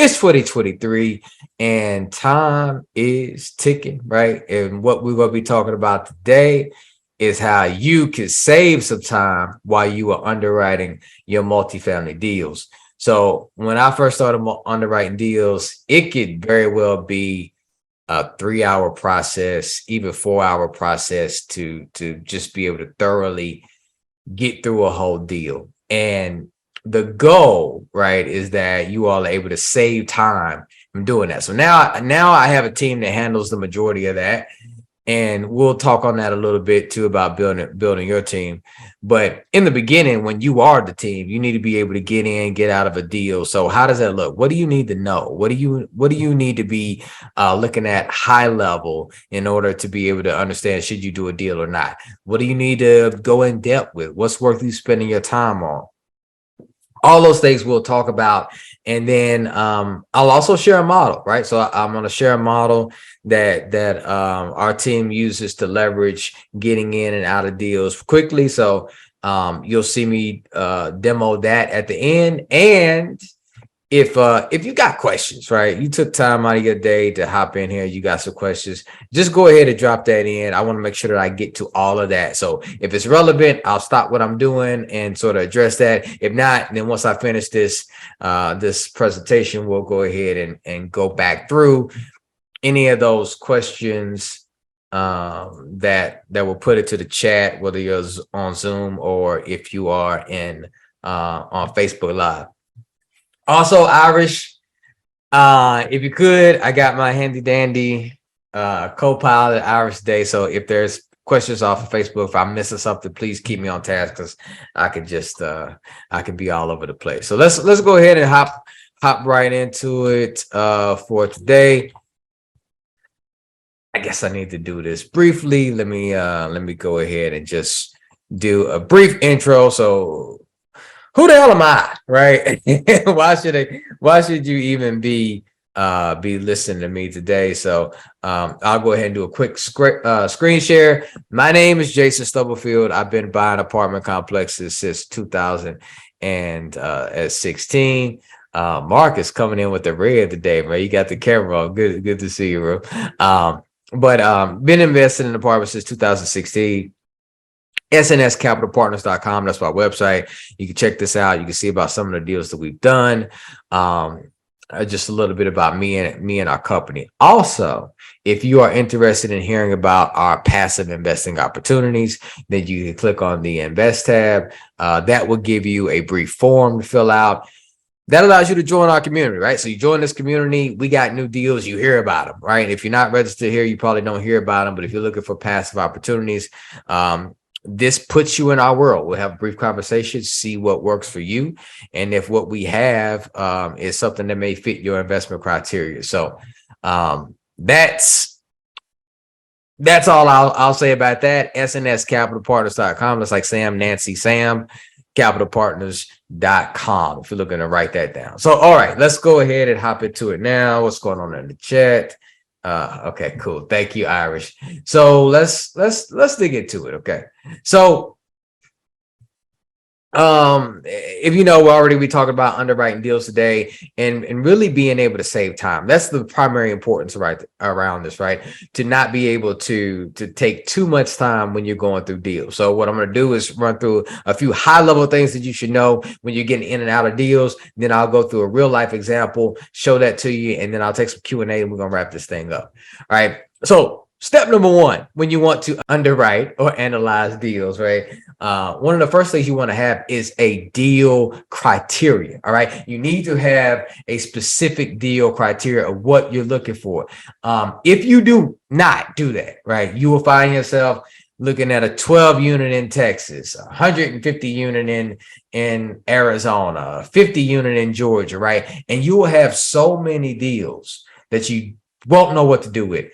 It's 2023 and time is ticking, right? And what we're going to be talking about today is how you can save some time while you are underwriting your multifamily deals. So when I first started underwriting deals, it could very well be a 3-hour process, even 4-hour process to just be able to thoroughly get through a whole deal. And the goal, right, is that you all are able to save time from doing that. So now I have a team that handles the majority of that. And we'll talk on that a little bit too about building your team. But in the beginning, when you are the team, you need to be able to get in, get out of a deal. So how does that look? What do you need to know? What do you need to be looking at high level in order to be able to understand should you do a deal or not? What do you need to go in depth with? What's worth you spending your time on? All those things we'll talk about. And then I'll also share a model, right? So I'm going to share a model that our team uses to leverage getting in and out of deals quickly. So you'll see me demo that at the end. And if you got questions, right, you took time out of your day to hop in here, you got some questions, just go ahead and drop that in. I want to make sure that I get to all of that. So if it's relevant, I'll stop what I'm doing and sort of address that. If not, then once I finish this presentation, we'll go ahead and go back through any of those questions that will put it to the chat, whether you're on Zoom or if you are on Facebook Live. Also, Irish, if you could, I got my handy dandy co-pilot Irish today. So if there's questions off of Facebook, if I'm missing something, please keep me on task because I could just I can be all over the place. So let's go ahead and hop right into it for today. I guess I need to do this briefly. Let me go ahead and just do a brief intro. So who the hell am I, right? Why should you even be listening to me today? So I'll go ahead and do a quick screen share. My name is Jason Stubblefield. I've been buying apartment complexes since 2016. Mark is coming in with the red today, man. You got the camera on. Good to see you, bro. But been investing in apartments since 2016. SNScapitalpartners.com. That's my website. You can check this out. You can see about some of the deals that we've done. Just a little bit about me and our company. Also, if you are interested in hearing about our passive investing opportunities, then you can click on the Invest tab. That will give you a brief form to fill out. That allows you to join our community, right? So you join this community, we got new deals, you hear about them, right? If you're not registered here, you probably don't hear about them. But if you're looking for passive opportunities, this puts you in our world. We'll have a brief conversation, see what works for you, and if what we have is something that may fit your investment criteria. So that's all I'll say about that. SNScapitalpartners.com. That's like Sam, Nancy, Sam, capitalpartners.com. If you're looking to write that down. So, all right, let's go ahead and hop into it now. What's going on in the chat? Okay, cool. Thank you, Irish. So let's dig into it. Okay. So if you know, we talked about underwriting deals today and really being able to save time. That's the primary importance right around this, right? To not be able to take too much time when you're going through deals. So what I'm going to do is run through a few high level things that you should know when you're getting in and out of deals. Then I'll go through a real life example, show that to you, and then I'll take some Q&A and we're going to wrap this thing up. All right. So step number one, when you want to underwrite or analyze deals, right? One of the first things you want to have is a deal criteria. All right. You need to have a specific deal criteria of what you're looking for. If you do not do that, right, you will find yourself looking at a 12 unit in Texas, 150 unit in Arizona, 50 unit in Georgia, right? And you will have so many deals that you won't know what to do with.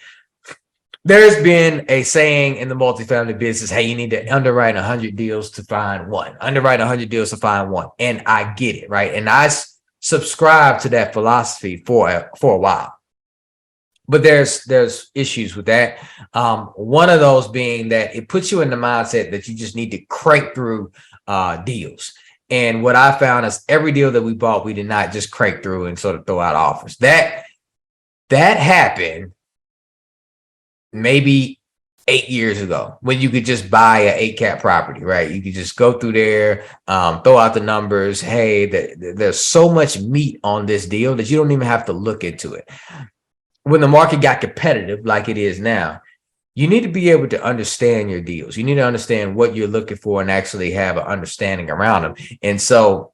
There's been a saying in the multifamily business, hey, you need to underwrite 100 deals to find one. Underwrite 100 deals to find one. And I get it, right? And I subscribe to that philosophy for a while. But there's issues with that. One of those being that it puts you in the mindset that you just need to crank through deals. And what I found is every deal that we bought, we did not just crank through and sort of throw out offers. That happened maybe 8 years ago when you could just buy an 8 cap property, right? You could just go through there, throw out the numbers. Hey, there's so much meat on this deal that you don't even have to look into it. When the market got competitive like it is now, you need to be able to understand your deals. You need to understand what you're looking for and actually have an understanding around them. And so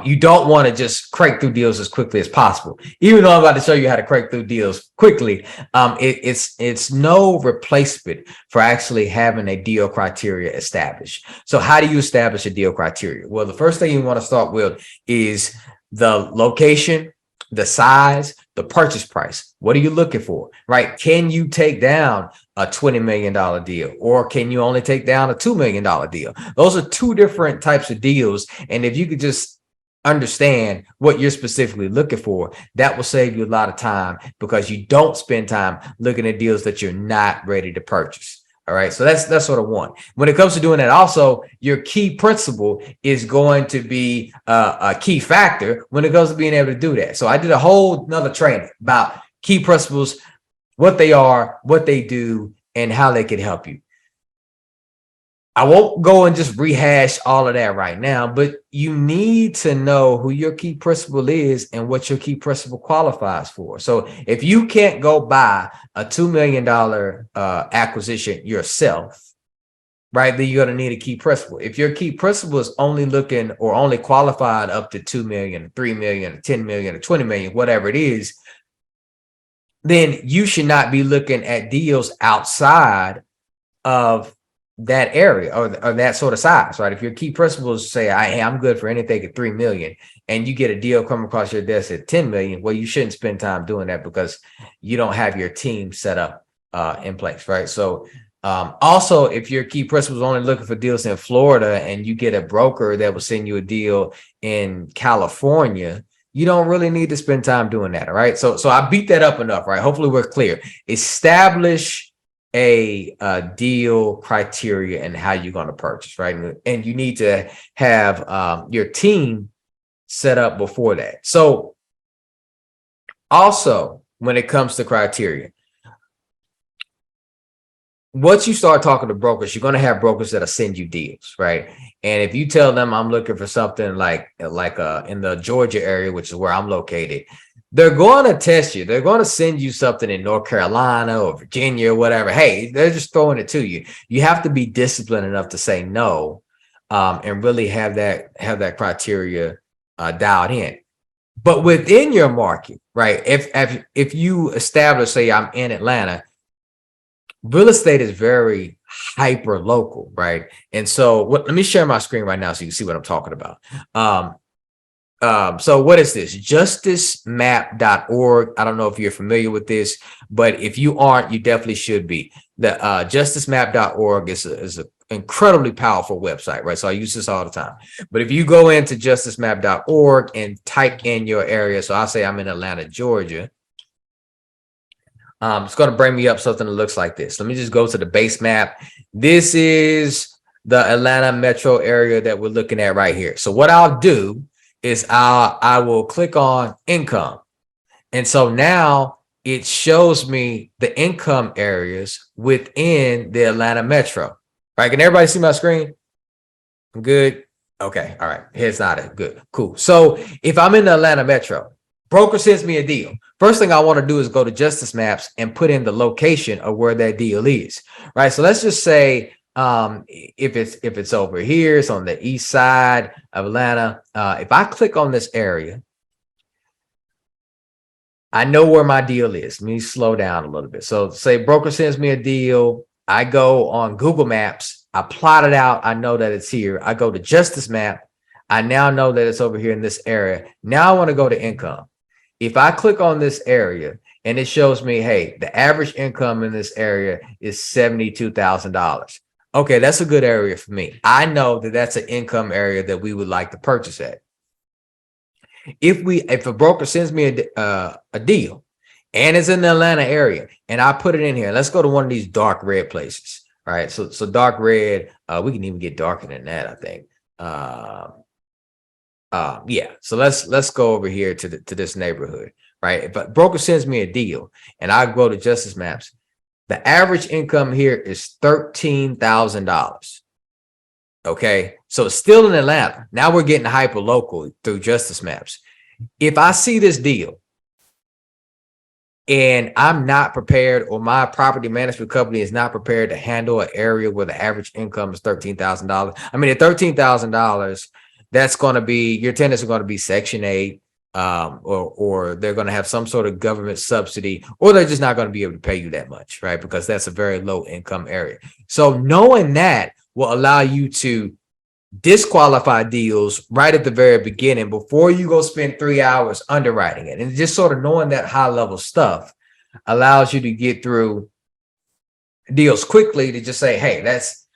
you don't want to just crank through deals as quickly as possible. Even though I'm about to show you how to crank through deals quickly, it's no replacement for actually having a deal criteria established. So how do you establish a deal criteria? Well, the first thing you want to start with is the location, the size, the purchase price. What are you looking for, right? Can you take down a $20 million deal, or can you only take down a $2 million deal? Those are two different types of deals. And if you could just understand what you're specifically looking for, that will save you a lot of time, because you don't spend time looking at deals that you're not ready to purchase. All right. So that's sort of one. When it comes to doing that, also, your key principle is going to be a key factor when it comes to being able to do that. So I did a whole nother training about key principles, what they are, what they do, and how they can help you. I won't go and just rehash all of that right now, but you need to know who your key principle is and what your key principle qualifies for. So if you can't go buy a $2 million acquisition yourself, right, then you're going to need a key principle. If your key principle is only looking or only qualified up to 2 million, 3 million, 10 million, or 20 million, whatever it is, then you should not be looking at deals outside of that area or that sort of size, right? If your key principles say, I'm good for anything at 3 million, and you get a deal come across your desk at 10 million, well, you shouldn't spend time doing that because you don't have your team set up in place, right? So also, if your key principle is only looking for deals in Florida and you get a broker that will send you a deal in California, you don't really need to spend time doing that. All right. So I beat that up enough, right? Hopefully we're clear. Establish a deal criteria and how you're going to purchase, right? And you need to have your team set up before that. So also, when it comes to criteria, once you start talking to brokers, you're going to have brokers that'll send you deals, right? And if you tell them I'm looking for something like in the Georgia area, which is where I'm located, they're going to test you. They're going to send you something in North Carolina or Virginia or whatever. Hey, they're just throwing it to you. You have to be disciplined enough to say no, and really have that criteria dialed in. But within your market, right? If you establish, say, I'm in Atlanta, real estate is very hyper local, right? And so let me share my screen right now so you can see what I'm talking about. So what is this? justicemap.org. I don't know if you're familiar with this, but if you aren't, you definitely should be. The justicemap.org is an incredibly powerful website, right? So I use this all the time. But if you go into justicemap.org and type in your area, so I'll say I'm in Atlanta, Georgia. It's going to bring me up something that looks like this. Let me just go to the base map. This is the Atlanta metro area that we're looking at right here. So what I'll do is I will click on income. And so now it shows me the income areas within the Atlanta metro. Right? Can everybody see my screen? Good. Okay. All right. Head's nodded. Good. Cool. So if I'm in the Atlanta metro, broker sends me a deal. First thing I want to do is go to Justice Maps and put in the location of where that deal is, right? So let's just say if it's over here, it's on the east side of Atlanta. If I click on this area, I know where my deal is. Let me slow down a little bit. So say broker sends me a deal. I go on Google Maps. I plot it out. I know that it's here. I go to Justice Map. I now know that it's over here in this area. Now I want to go to income. If I click on this area and it shows me, hey, the average income in this area is $72,000. Okay, that's a good area for me. I know that that's an income area that we would like to purchase at. If a broker sends me a deal and it's in the Atlanta area and I put it in here, let's go to one of these dark red places. All right, so dark red, we can even get darker than that, I think. uh, yeah. So let's go over here to this neighborhood, right? If a broker sends me a deal and I go to Justice Maps, the average income here is $13,000. Okay, so it's still in Atlanta. Now we're getting hyper local through Justice Maps. If I see this deal and I'm not prepared, or my property management company is not prepared to handle an area where the average income is $13,000. I mean, at $13,000, that's going to be, your tenants are going to be Section 8, or they're going to have some sort of government subsidy, or they're just not going to be able to pay you that much, right? Because that's a very low income area. So knowing that will allow you to disqualify deals right at the very beginning before you go spend 3 hours underwriting it. And just sort of knowing that high level stuff allows you to get through deals quickly, to just say, hey, that's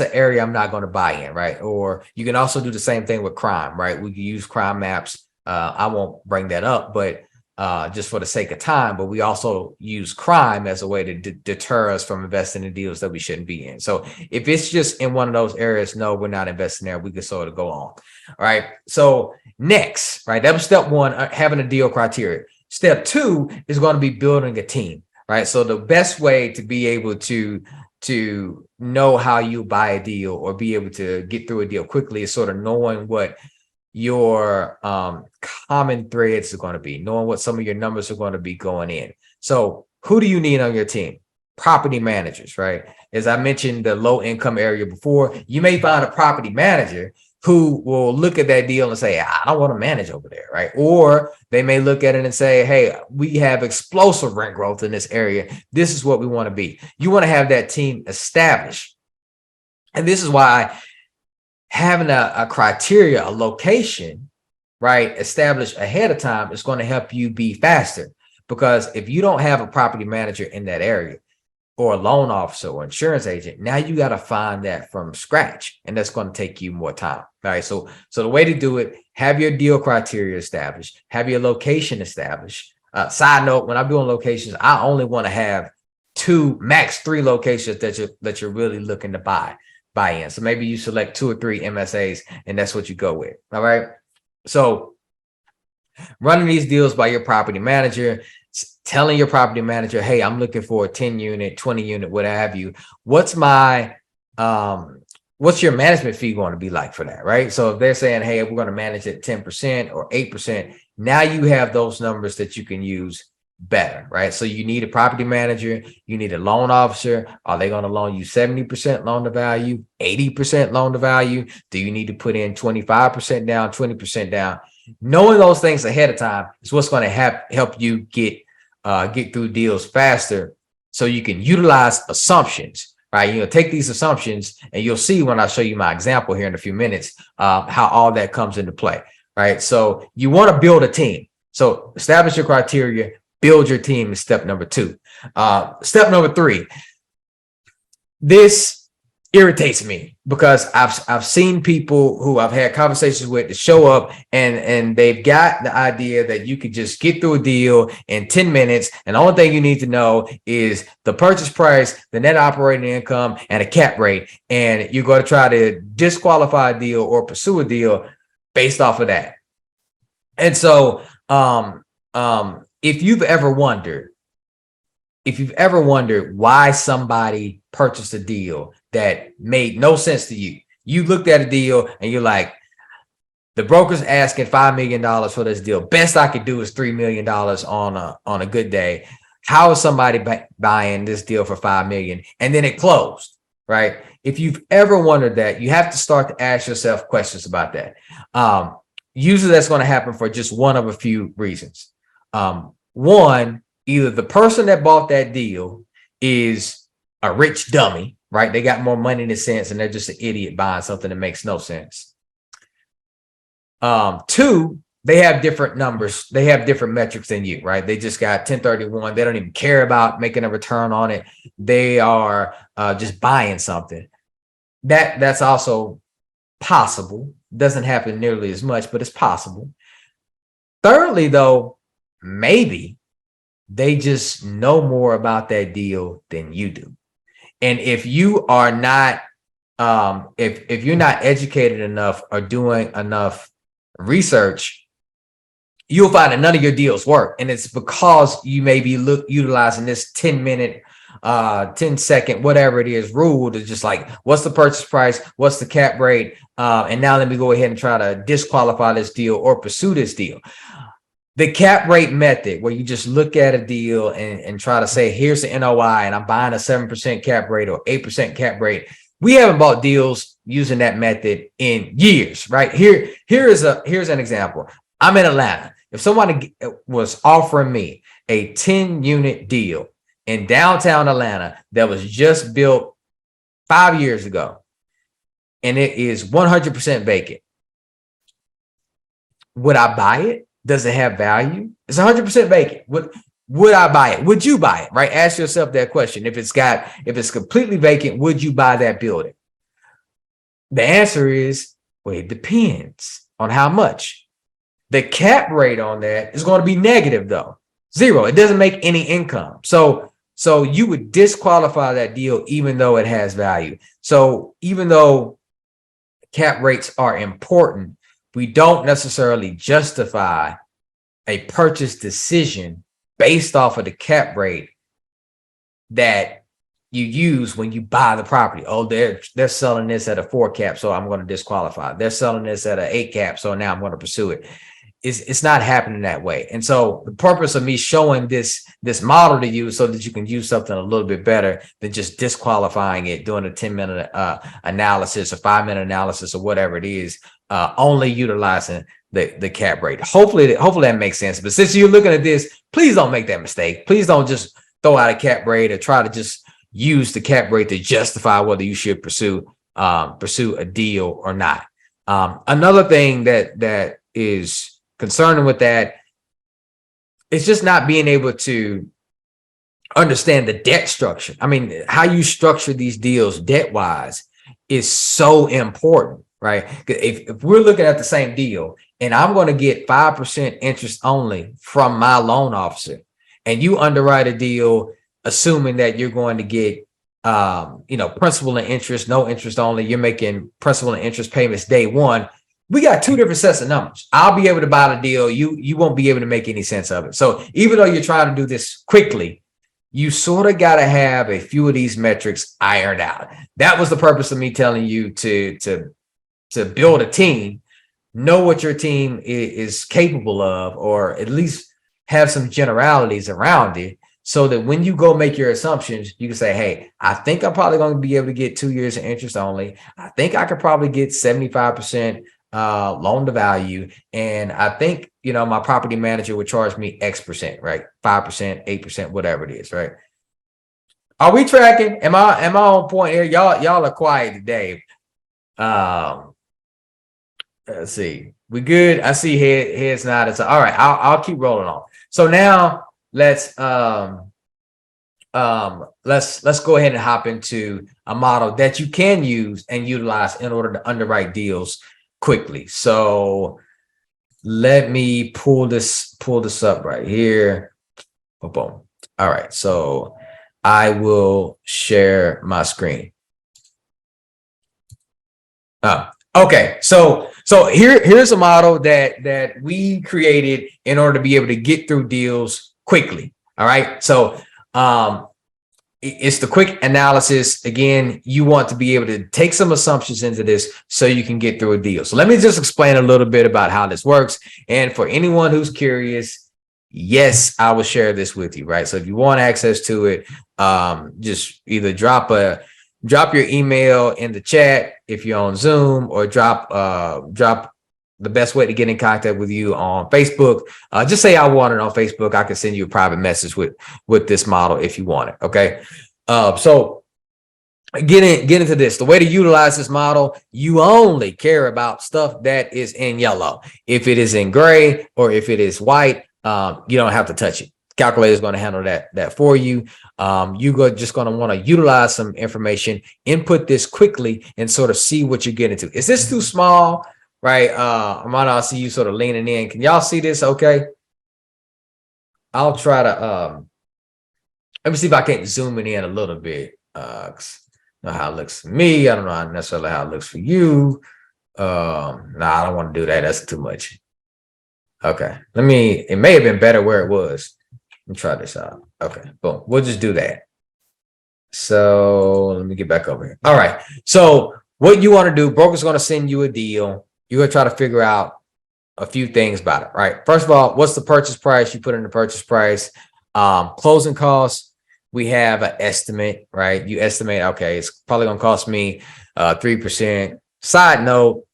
an area I'm not going to buy in, right? Or you can also do the same thing with crime, right? We can use crime maps. I won't bring that up, but just for the sake of time, but we also use crime as a way to deter us from investing in deals that we shouldn't be in. So if it's just in one of those areas, no, we're not investing there. We can sort of go on. All right. So next, right, that was step one, having a deal criteria. Step two is going to be building a team, right? So the best way to be able to know how you buy a deal or be able to get through a deal quickly is sort of knowing what your common threads are going to be, knowing what some of your numbers are going to be going in. So who do you need on your team? Property managers, right? As I mentioned, the low income area before, you may find a property manager who will look at that deal and say, I don't want to manage over there, right? Or they may look at it and say, hey, we have explosive rent growth in this area. This is what we want to be. You want to have that team established. And this is why having a criteria, a location, right, established ahead of time is going to help you be faster. Because if you don't have a property manager in that area, or a loan officer or insurance agent, now you got to find that from scratch, and that's going to take you more time. All right. So the way to do it, have your deal criteria established, have your location established. Side note, when I'm doing locations, I only want to have 2, max 3 locations that you're really looking to buy in. So maybe you select 2 or 3 MSAs, and that's what you go with. All right. So running these deals by your property manager, telling your property manager, hey, I'm looking for a 10 unit, 20 unit, what have you. What's your management fee going to be like for that, right? So if they're saying, hey, we're going to manage at 10% or 8%, now you have those numbers that you can use better, right? So you need a property manager, you need a loan officer. Are they going to loan you 70% loan to value, 80% loan to value? Do you need to put in 25% down, 20% down? Knowing those things ahead of time is what's going to help you get through deals faster, so you can utilize assumptions, right? Take these assumptions, and you'll see when I show you my example here in a few minutes, how all that comes into play, right? So you want to build a team. So establish your criteria, build your team is step number 2. Step number 3, this irritates me because I've seen people who I've had conversations with to show up and they've got the idea that you could just get through a deal in 10 minutes. And the only thing you need to know is the purchase price, the net operating income, and a cap rate. And you're going to try to disqualify a deal or pursue a deal based off of that. And so if you've ever wondered why somebody purchased a deal that made no sense to you, you looked at a deal and you're like, the broker's asking $5 million for this deal. Best I could do is $3 million on a good day. How is somebody buying this deal for $5 million? And then it closed, right? If you've ever wondered that, you have to start to ask yourself questions about that. Usually that's going to happen for just one of a few reasons. One, either the person that bought that deal is a rich dummy, right? They got more money than sense, and they're just an idiot buying something that makes no sense. 2, they have different numbers. They have different metrics than you, right? They just got 1031. They don't even care about making a return on it. They are just buying something. That's also possible. Doesn't happen nearly as much, but it's possible. Thirdly, though, maybe they just know more about that deal than you do. And if you are not if you're not educated enough or doing enough research, you'll find that none of your deals work. And it's because you may be utilizing this 10-minute 10-second, whatever it is, rule to just like, what's the purchase price? What's the cap rate? And now let me go ahead and try to disqualify this deal or pursue this deal. The cap rate method, where you just look at a deal and try to say, here's the NOI, and I'm buying a 7% cap rate or 8% cap rate. We haven't bought deals using that method in years, right? Here's an example. I'm in Atlanta. If somebody was offering me a 10-unit deal in downtown Atlanta that was just built 5 years ago, and it is 100% vacant, would I buy it? Does it have value? It's 100% vacant. Would I buy it? Would you buy it? Right? Ask yourself that question. If it's completely vacant, would you buy that building? The answer is, well, it depends on how much. The cap rate on that is going to be negative, though. 0. It doesn't make any income. So you would disqualify that deal even though it has value. So even though cap rates are important, we don't necessarily justify a purchase decision based off of the cap rate that you use when you buy the property. Oh, they're selling this at a 4 cap, so I'm going to disqualify. They're selling this at an 8 cap, so now I'm going to pursue it. It's not happening that way. And so the purpose of me showing this model to you so that you can use something a little bit better than just disqualifying it, doing a 10-minute analysis, a 5-minute analysis, or whatever it is, only utilizing the cap rate. Hopefully that makes sense. But since you're looking at this, please don't make that mistake. Please don't just throw out a cap rate or try to just use the cap rate to justify whether you should pursue a deal or not. Another thing that is concerning with that is just not being able to understand the debt structure. I mean, how you structure these deals debt-wise is so important, right? If we're looking at the same deal and I'm going to get 5% interest only from my loan officer, and you underwrite a deal assuming that you're going to get principal and interest, no interest only, you're making principal and interest payments day one, we got 2 different sets of numbers. I'll be able to buy the deal. You won't be able to make any sense of it. So even though you're trying to do this quickly, you sort of got to have a few of these metrics ironed out. That was the purpose of me telling you to build a team, know what your team is capable of, or at least have some generalities around it, so that when you go make your assumptions, you can say, hey, I think I'm probably going to be able to get 2 years of interest only. I think I could probably get 75% loan to value. And I think, my property manager would charge me X%, right? 5%, 8%, whatever it is, right? Are we tracking? Am I on point here? Y'all are quiet today. Let's see. We good? I see heads nodded. So all right, I'll keep rolling on. So now let's go ahead and hop into a model that you can use and utilize in order to underwrite deals quickly. So let me pull this up right here. Boom. All right. So I will share my screen. Okay. So here's a model that we created in order to be able to get through deals quickly. All right. So it's the quick analysis. Again, you want to be able to take some assumptions into this so you can get through a deal. So let me just explain a little bit about how this works. And for anyone who's curious, yes, I will share this with you, right? So if you want access to it, just either drop your email in the chat if you're on Zoom, or drop the best way to get in contact with you on Facebook. Just say I want it on Facebook. I can send you a private message with this model if you want it. Okay. So get into this. The way to utilize this model, you only care about stuff that is in yellow. If it is in gray or if it is white, you don't have to touch it. Calculator is going to handle that for you. Just going to want to utilize some information, input this quickly, and sort of see what you get into. Is this too small? Right. Armando, I see you sort of leaning in. Can y'all see this? Okay. I'll try to let me see if I can zoom it in a little bit. know how it looks for me. I don't know necessarily how it looks for you. Nah, I don't want to do that. That's too much. Okay. It may have been better where it was. Let me try this out. Okay, boom. We'll just do that. So let me get back over here. All right. So what you want to do, broker's going to send you a deal. You're going to try to figure out a few things about it, right? First of all, what's the purchase price? You put in the purchase price. Closing costs, we have an estimate, right? You estimate, okay, it's probably going to cost me 3%. Side note,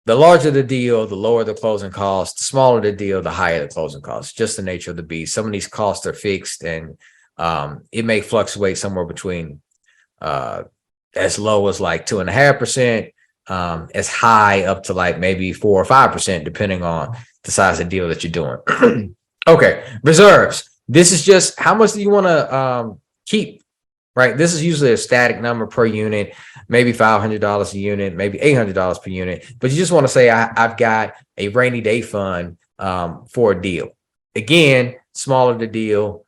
the larger the deal, the lower the closing costs. The smaller the deal, the higher the closing costs. Just the nature of the beast. Some of these costs are fixed, and it may fluctuate somewhere between as low as like 2.5%, as high up to like maybe 4 or 5%, depending on the size of deal that you're doing. Okay, reserves. This is just how much do you want to keep, right? This is usually a static number per unit, maybe $500 a unit, maybe $800 per unit. But you just want to say, I've got a rainy day fund for a deal. Again, smaller the deal,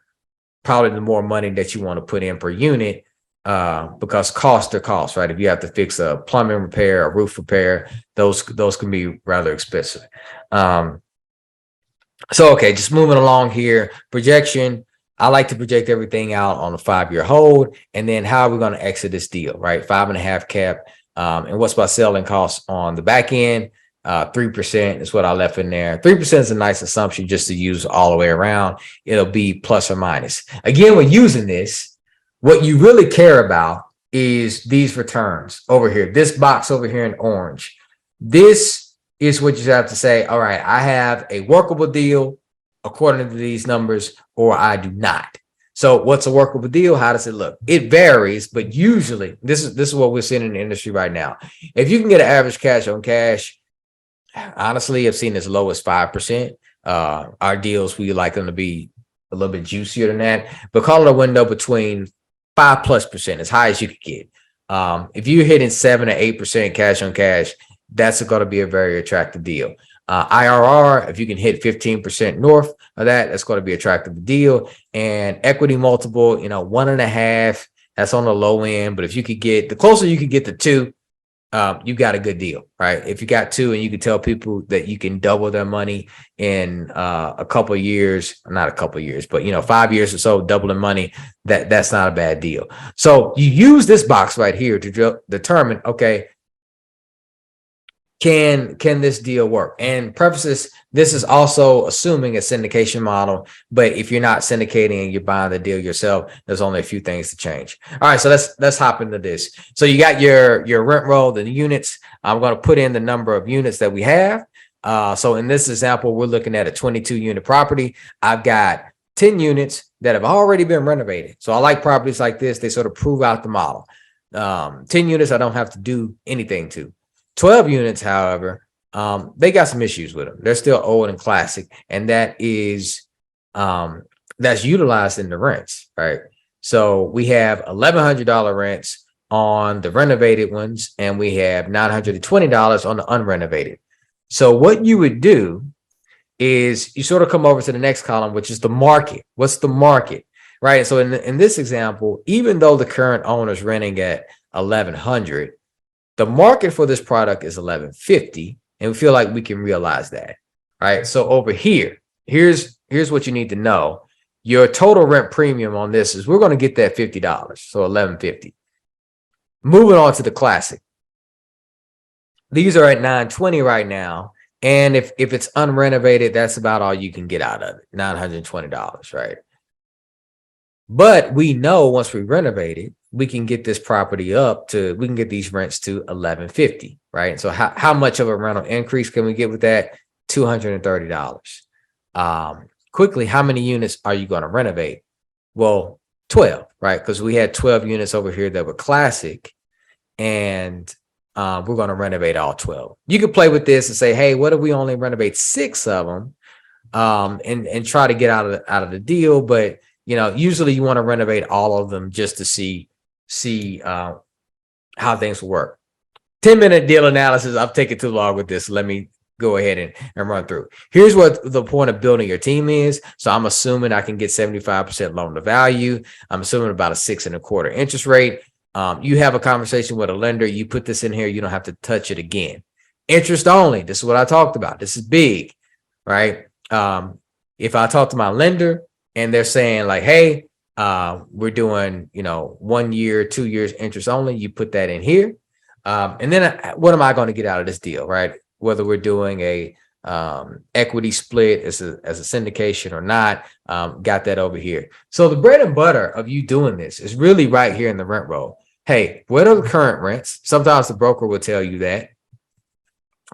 probably the more money that you want to put in per unit, because costs are costs, right? If you have to fix a plumbing repair, a roof repair, those can be rather expensive. So, okay, just moving along here, projection. I like to project everything out on a 5-year hold. And then how are we going to exit this deal, right? 5.5 cap. And what's my selling costs on the back end? 3% is what I left in there. 3% is a nice assumption just to use all the way around. It'll be plus or minus. Again, when using this, what you really care about is these returns over here, this box over here in orange. This is what you have to say, all right, I have a workable deal according to these numbers, or I do not. So what's a workable deal? How does it look? It varies, but usually this is what we're seeing in the industry right now. If you can get an average cash on cash, honestly, I've seen as low as 5%. Our deals, we like them to be a little bit juicier than that, but call it a window between 5+%, as high as you could get. If you're hitting 7 or 8% cash on cash, that's going to be a very attractive deal. IRR, if you can hit 15% north of that, that's going to be attractive deal. And equity multiple, 1.5, that's on the low end. But if you could get, the closer you can get to 2, you got a good deal, right? If you got 2 and you can tell people that you can double their money in a couple of years, not a couple of years, but 5 years or so, doubling money, that's not a bad deal. So you use this box right here to determine, okay, can this deal work? And prefaces, this is also assuming a syndication model, but if you're not syndicating and you're buying the deal yourself, there's only a few things to change. All right, so let's hop into this. So you got your rent roll, the units. I'm going to put in the number of units that we have. So in this example, we're looking at a 22 unit property. I've got 10 units that have already been renovated. So I like properties like this. They sort of prove out the model. 10 units I don't have to do anything to. 12 units, however, they got some issues with them. They're still old and classic, and that is that's utilized in the rents, right? So we have $1,100 rents on the renovated ones, and we have $920 on the unrenovated. So what you would do is you sort of come over to the next column, which is the market. What's the market, right? So in this example, even though the current owner is renting at $1,100, the market for this product is $1,150, and we feel like we can realize that, right? So over here, here's what you need to know. Your total rent premium on this is we're going to get that $50, so $1,150. Moving on to the classic. These are at $920 right now, and if it's unrenovated, that's about all you can get out of it, $920, right? But we know once we renovate it, we can get this property we can get these rents to $1,150, right? So how much of a rental increase can we get with that? $230. Quickly, how many units are you going to renovate? Well, 12, right? Because we had 12 units over here that were classic, and we're going to renovate all 12. You could play with this and say, hey, what if we only renovate 6 of them and try to get out of the deal? But usually you want to renovate all of them just to see how things work. 10-minute deal analysis. I've taken too long with this. Let me go ahead and run through. Here's what the point of building your team is. So I'm assuming I can get 75% loan to value. I'm assuming about a 6.25% interest rate. You have a conversation with a lender, you put this in here, you don't have to touch it again. Interest only, this is what I talked about. This is big, right? If I talk to my lender and they're saying like, hey, we're doing, 1 year, 2 years interest only, you put that in here. And then what am I going to get out of this deal, right? Whether we're doing a equity split as a syndication or not, got that over here. So the bread and butter of you doing this is really right here in the rent roll. Hey, what are the current rents? Sometimes the broker will tell you that.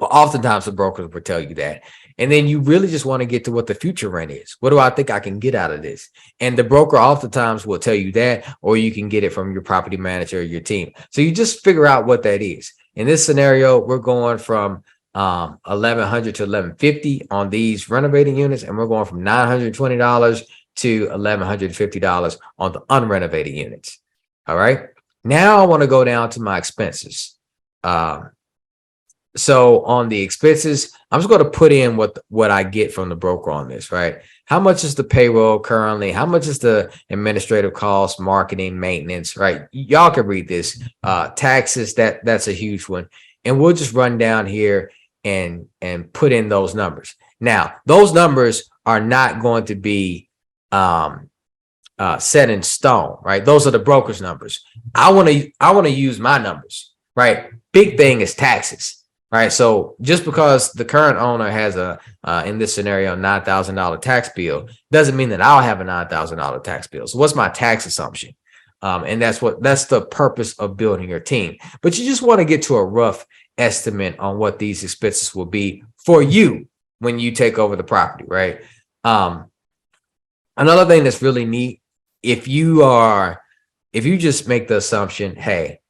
Well, oftentimes the brokers will tell you that. And then you really just want to get to what the future rent is. What do I think I can get out of this? And the broker oftentimes will tell you that, or you can get it from your property manager or your team. So you just figure out what that is. In this scenario, we're going from $1,100 to $1,150 on these renovating units, and we're going from $920 to $1,150 on the unrenovated units. All right. Now I want to go down to my expenses. So on the expenses, I'm just going to put in what I get from the broker on this, right? How much is the payroll currently? How much is the administrative costs, marketing, maintenance, right? Y'all can read this. Taxes, that's a huge one. And we'll just run down here and put in those numbers. Now, those numbers are not going to be set in stone, right? Those are the broker's numbers. I want to use my numbers, right? Big thing is taxes. Right. So just because the current owner has in this scenario, $9,000 tax bill doesn't mean that I'll have a $9,000 tax bill. So what's my tax assumption? And that's the purpose of building your team. But you just want to get to a rough estimate on what these expenses will be for you when you take over the property. Right. Another thing that's really neat, if you just make the assumption, hey,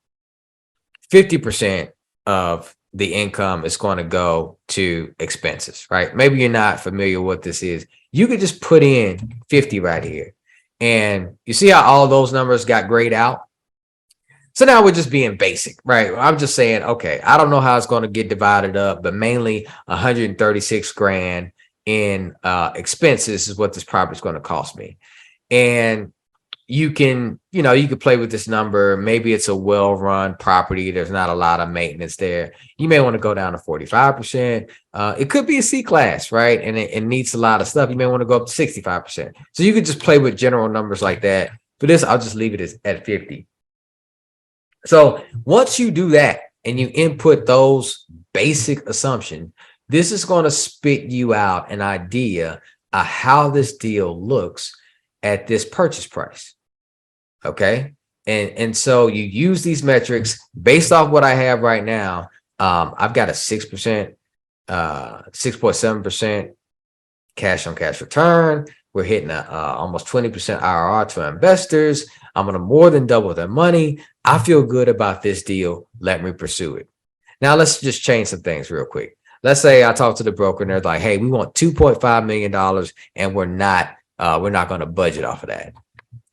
50% of the income is going to go to expenses, right? Maybe you're not familiar with what this is. You could just put in 50 right here. And you see how all those numbers got grayed out? So now we're just being basic, right? I'm just saying, okay, I don't know how it's going to get divided up, but mainly 136 grand in expenses is what this property is going to cost me. And you can play with this number. Maybe it's a well-run property. There's not a lot of maintenance there. You may want to go down to 45%. It could be a C class, right? And it needs a lot of stuff. You may want to go up to 65%. So you could just play with general numbers like that. For this, I'll just leave it at 50. So once you do that and you input those basic assumptions, this is going to spit you out an idea of how this deal looks at this purchase price. Okay. And so you use these metrics based off what I have right now. I've got a 6%, 6.7% cash on cash return. We're hitting almost 20% IRR to our investors. I'm going to more than double their money. I feel good about this deal. Let me pursue it. Now let's just change some things real quick. Let's say I talk to the broker and they're like, hey, we want $2.5 million and we're not going to budget off of that.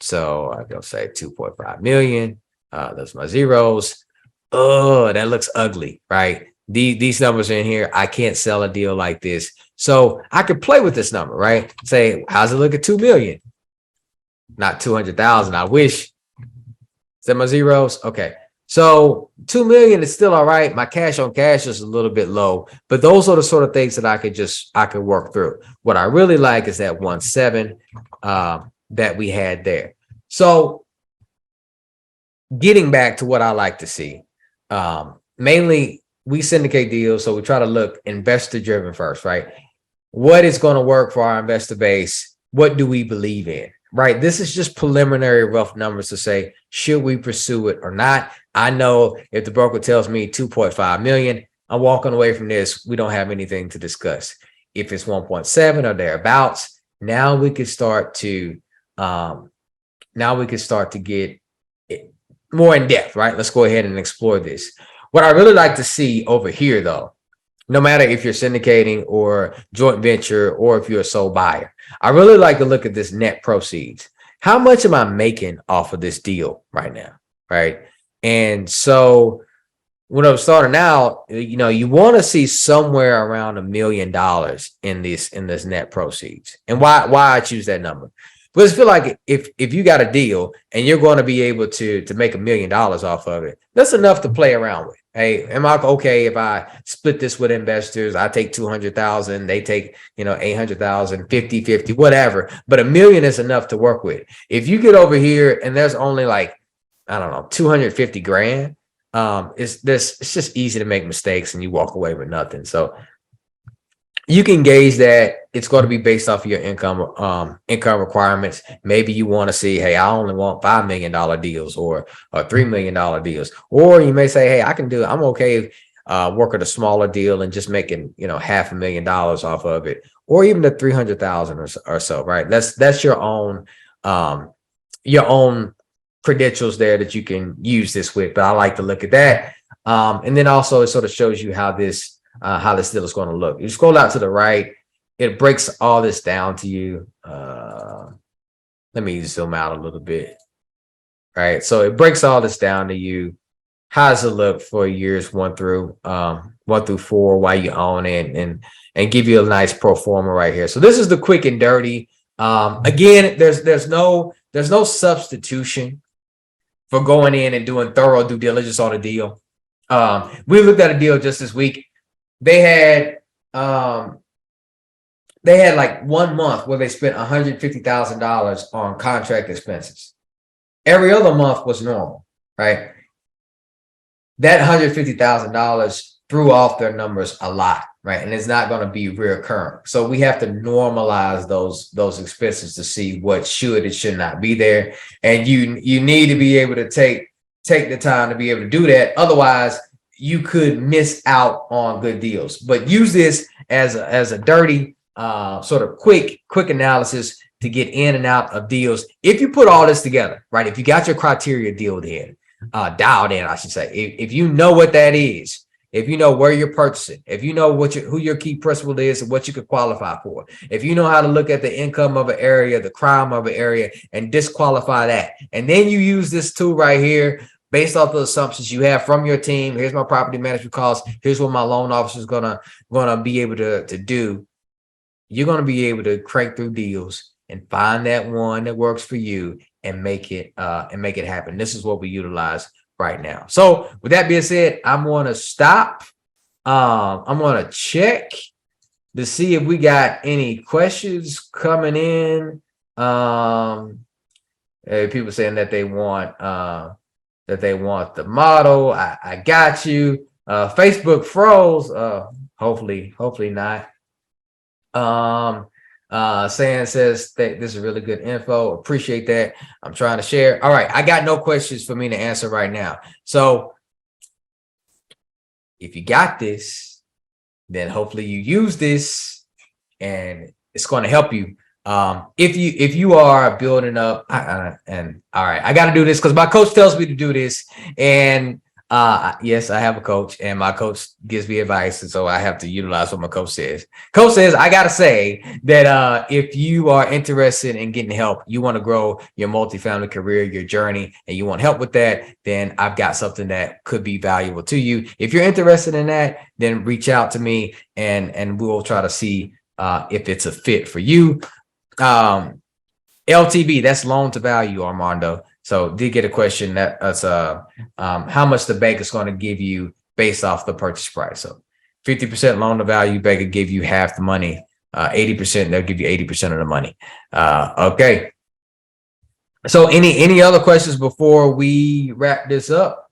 So I'm going to say 2.5 million. Those are my zeros. Oh, that looks ugly, right? These numbers in here, I can't sell a deal like this. So I could play with this number, right? Say, how's it look at 2 million? Not 200,000. I wish. Is that my zeros? Okay. So 2 million is still all right. My cash on cash is a little bit low, but those are the sort of things that I could work through. What I really like is that 1.7 that we had there. So getting back to what I like to see, mainly we syndicate deals. So we try to look investor driven first, right? What is going to work for our investor base? What do we believe in? Right. This is just preliminary rough numbers to say, should we pursue it or not? I know if the broker tells me 2.5 million, I'm walking away from this. We don't have anything to discuss. If it's 1.7 or thereabouts, now we could start to get more in depth, right? Let's go ahead and explore this. What I really like to see over here, though, no matter if you're syndicating or joint venture or if you're a sole buyer, I really like to look at this net proceeds. How much am I making off of this deal right now, right? And so when I'm starting out, you want to see somewhere around $1 million in this net proceeds. And why I choose that number? Because I feel like if you got a deal and you're going to be able to make $1 million off of it, that's enough to play around with. Hey, am I okay if I split this with investors? I take 200,000, they take 800,000, 50-50, whatever. But $1 million is enough to work with. If you get over here and there's only like, I don't know, 250 grand, it's just easy to make mistakes and you walk away with nothing. So you can gauge that it's going to be based off of your income requirements. Maybe you want to see, hey, I only want $5 million deals or $3 million deals. Or you may say, hey, I'm okay working a smaller deal and just making, $500,000 off of it, or even the 300,000 or so, right? That's your own credentials there that you can use this with. But I like to look at that. And then also it sort of shows you how this deal is going to look. You scroll out to the right, it breaks all this down to you. Let me zoom out a little bit. All right, so it breaks all this down to you. How does it look for years 1 through 4 while you own it, and give you a nice pro forma right here. So this is the quick and dirty. Again, there's no substitution for going in and doing thorough due diligence on a deal. We looked at a deal just this week. They had like 1 month where they spent $150,000 on contract expenses. Every other month was normal, right? That $150,000 threw off their numbers a lot, right? And it's not going to be recurring. So we have to normalize those expenses to see what should and should not be there. And you need to be able to take the time to be able to do that. Otherwise, you could miss out on good deals. But use this as a dirty, sort of quick analysis to get in and out of deals. If you put all this together, right? If you got your criteria dialed in, I should say, if you know what that is, if you know where you're purchasing, if you know who your key principal is and what you could qualify for, if you know how to look at the income of an area, the crime of an area, and disqualify that, and then you use this tool right here based off the assumptions you have from your team. Here's my property management costs. Here's what my loan officer is gonna be able to do. You're gonna be able to crank through deals and find that one that works for you and make it happen. This is what we utilize right now. So with that being said, I'm gonna stop. I'm gonna check to see if we got any questions coming in. People saying that they want the model. I got you. Facebook froze. Hopefully not. Sam says that this is really good info. Appreciate that. I'm trying to share. All right, I got no questions for me to answer right now. So if you got this, then hopefully you use this and it's going to help you. If you are building up, and all right, I got to do this because my coach tells me to do this, and yes, I have a coach, and my coach gives me advice, and so I have to utilize what my coach says. Coach says I gotta say that if you are interested in getting help, you want to grow your multifamily career, your journey, and you want help with that, then I've got something that could be valuable to you. If you're interested in that, then reach out to me, and we'll try to see if it's a fit for you. LTV, that's loan to value, Armando. So did get a question that's how much the bank is going to give you based off the purchase price. So 50% loan to value, bank will give you half the money. 80%, they'll give you 80% of the money. Okay. So any other questions before we wrap this up?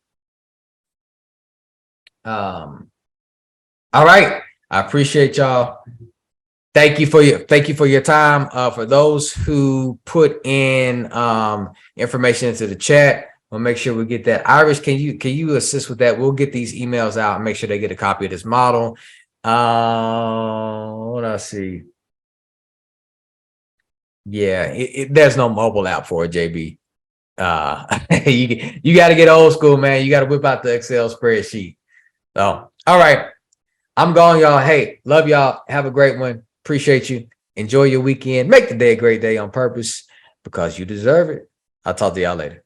All right. I appreciate y'all. Thank you for your time. For those who put in information into the chat, we'll make sure we get that. Iris, can you assist with that? We'll get these emails out and make sure they get a copy of this model. What I see. Yeah, there's no mobile app for it, JB. You got to get old school, man. You got to whip out the Excel spreadsheet. So, all right, I'm gone, y'all. Hey, love y'all. Have a great one. Appreciate you. Enjoy your weekend. Make the day a great day on purpose because you deserve it. I'll talk to y'all later.